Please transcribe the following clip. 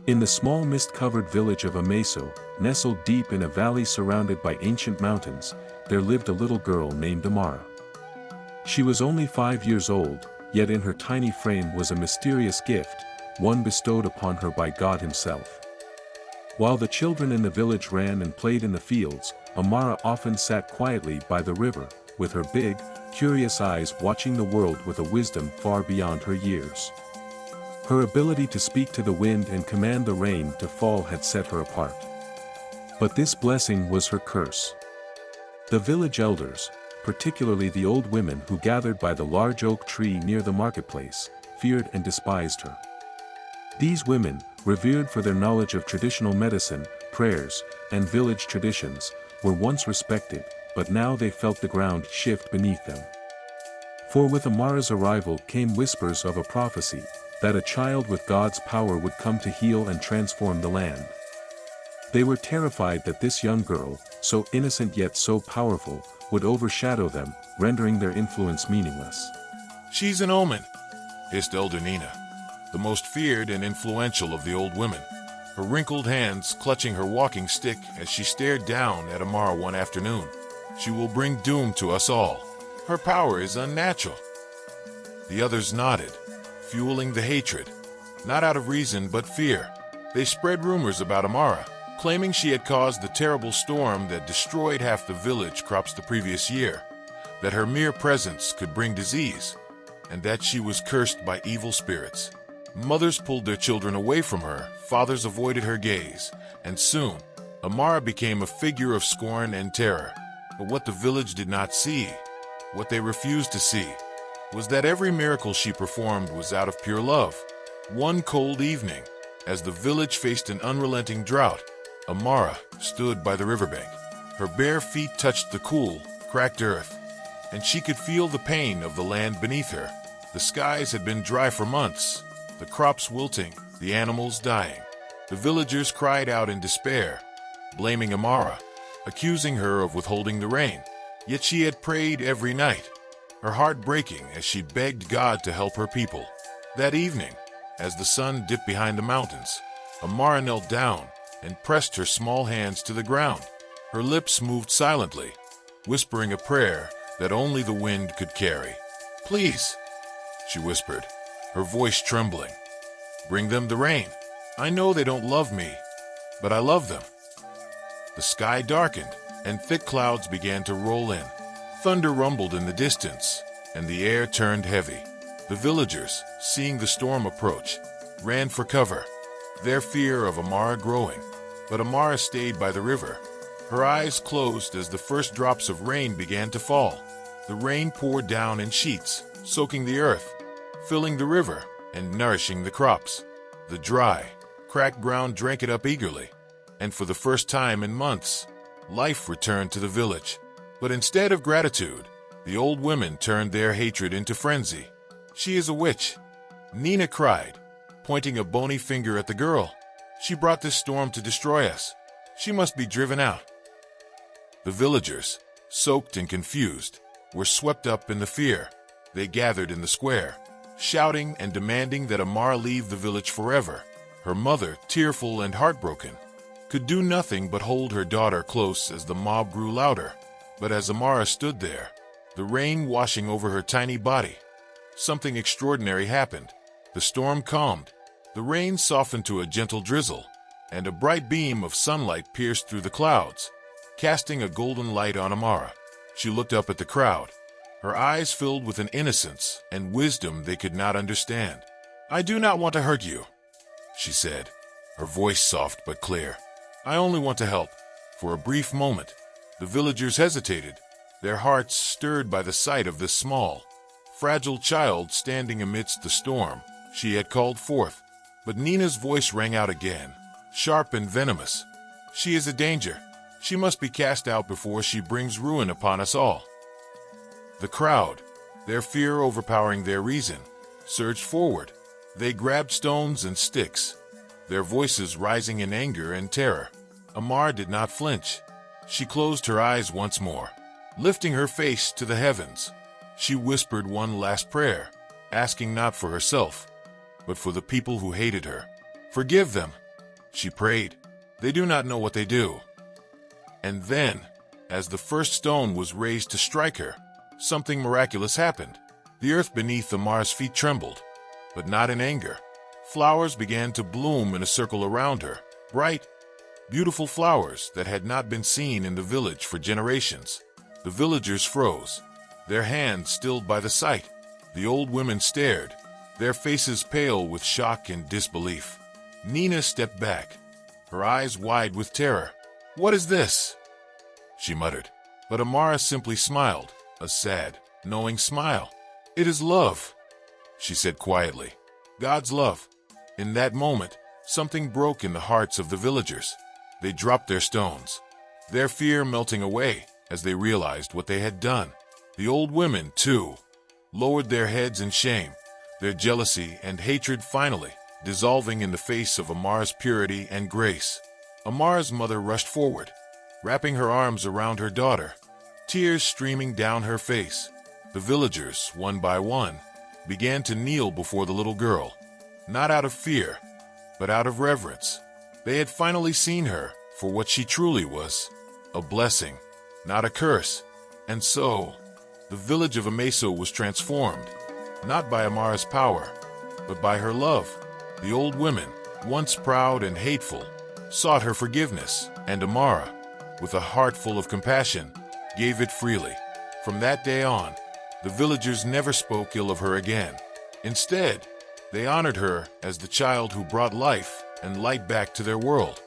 In the small mist-covered village of Ameso, nestled deep in a valley surrounded by ancient mountains, there lived a little girl named Amara. She was only 5 years old, yet in her tiny frame was a mysterious gift, one bestowed upon her by God himself. While the children in the village ran and played in the fields, Amara often sat quietly by the river, with her big, curious eyes watching the world with a wisdom far beyond her years. Her ability to speak to the wind and command the rain to fall had set her apart. But this blessing was her curse. The village elders, particularly the old women who gathered by the large oak tree near the marketplace, feared and despised her. These women, revered for their knowledge of traditional medicine, prayers, and village traditions, were once respected, but now they felt the ground shift beneath them. For with Amara's arrival came whispers of a prophecy, that a child with God's power would come to heal and transform the land. They were terrified that this young girl, so innocent yet so powerful, would overshadow them, rendering their influence meaningless. "She's an omen," hissed Elder Nina, the most feared and influential of the old women, her wrinkled hands clutching her walking stick as she stared down at Amara one afternoon. "She will bring doom to us all. Her power is unnatural." The others nodded, fueling the hatred, not out of reason but fear. They spread rumors about Amara, claiming she had caused the terrible storm that destroyed half the village crops the previous year, that her mere presence could bring disease, and that she was cursed by evil spirits. Mothers pulled their children away from her, fathers avoided her gaze, and soon, Amara became a figure of scorn and terror. But what the village did not see, what they refused to see, was that every miracle she performed was out of pure love. One cold evening, as the village faced an unrelenting drought, Amara stood by the riverbank. Her bare feet touched the cool, cracked earth, and she could feel the pain of the land beneath her. The skies had been dry for months, the crops wilting, the animals dying. The villagers cried out in despair, blaming Amara, accusing her of withholding the rain. Yet she had prayed every night, her heart breaking as she begged God to help her people. That evening, as the sun dipped behind the mountains, Amara knelt down and pressed her small hands to the ground. Her lips moved silently, whispering a prayer that only the wind could carry. "Please," she whispered, her voice trembling, "bring them the rain. I know they don't love me, but I love them." The sky darkened, and thick clouds began to roll in. Thunder rumbled in the distance, and the air turned heavy. The villagers, seeing the storm approach, ran for cover, their fear of Amara growing. But Amara stayed by the river, her eyes closed as the first drops of rain began to fall. The rain poured down in sheets, soaking the earth, filling the river, and nourishing the crops. The dry, cracked ground drank it up eagerly, and for the first time in months, life returned to the village. But instead of gratitude, the old women turned their hatred into frenzy. "She is a witch," Nina cried, pointing a bony finger at the girl. "She brought this storm to destroy us. She must be driven out." The villagers, soaked and confused, were swept up in the fear. They gathered in the square, shouting and demanding that Amara leave the village forever. Her mother, tearful and heartbroken, could do nothing but hold her daughter close as the mob grew louder. But as Amara stood there, the rain washing over her tiny body, something extraordinary happened. The storm calmed, the rain softened to a gentle drizzle, and a bright beam of sunlight pierced through the clouds, casting a golden light on Amara. She looked up at the crowd, her eyes filled with an innocence and wisdom they could not understand. "I do not want to hurt you," she said, her voice soft but clear. "I only want to help." For a brief moment, the villagers hesitated, their hearts stirred by the sight of this small, fragile child standing amidst the storm she had called forth. But Nina's voice rang out again, sharp and venomous. "She is a danger. She must be cast out before she brings ruin upon us all." The crowd, their fear overpowering their reason, surged forward. They grabbed stones and sticks, their voices rising in anger and terror. Amara did not flinch. She closed her eyes once more. Lifting her face to the heavens, she whispered one last prayer, asking not for herself, but for the people who hated her. "Forgive them," She prayed. They do not know what they do. And then, as the first stone was raised to strike her, something miraculous happened. The earth beneath Amara's feet trembled, but not in anger. Flowers began to bloom in a circle around her, bright, beautiful flowers that had not been seen in the village for generations. The villagers froze, their hands stilled by the sight. The old women stared, their faces pale with shock and disbelief. Nina stepped back, her eyes wide with terror. "What is this?" she muttered. But Amara simply smiled, a sad, knowing smile. "It is love," she said quietly. "God's love." In that moment, something broke in the hearts of the villagers. They dropped their stones, their fear melting away as they realized what they had done. The old women, too, lowered their heads in shame, their jealousy and hatred finally dissolving in the face of Amara's purity and grace. Amara's mother rushed forward, wrapping her arms around her daughter, tears streaming down her face. The villagers, one by one, began to kneel before the little girl, not out of fear, but out of reverence. They had finally seen her for what she truly was, a blessing, not a curse. And so, the village of Ameso was transformed, not by Amara's power, but by her love. The old women, once proud and hateful, sought her forgiveness, and Amara, with a heart full of compassion, gave it freely. From that day on, the villagers never spoke ill of her again. Instead, they honored her as the child who brought life and light back to their world.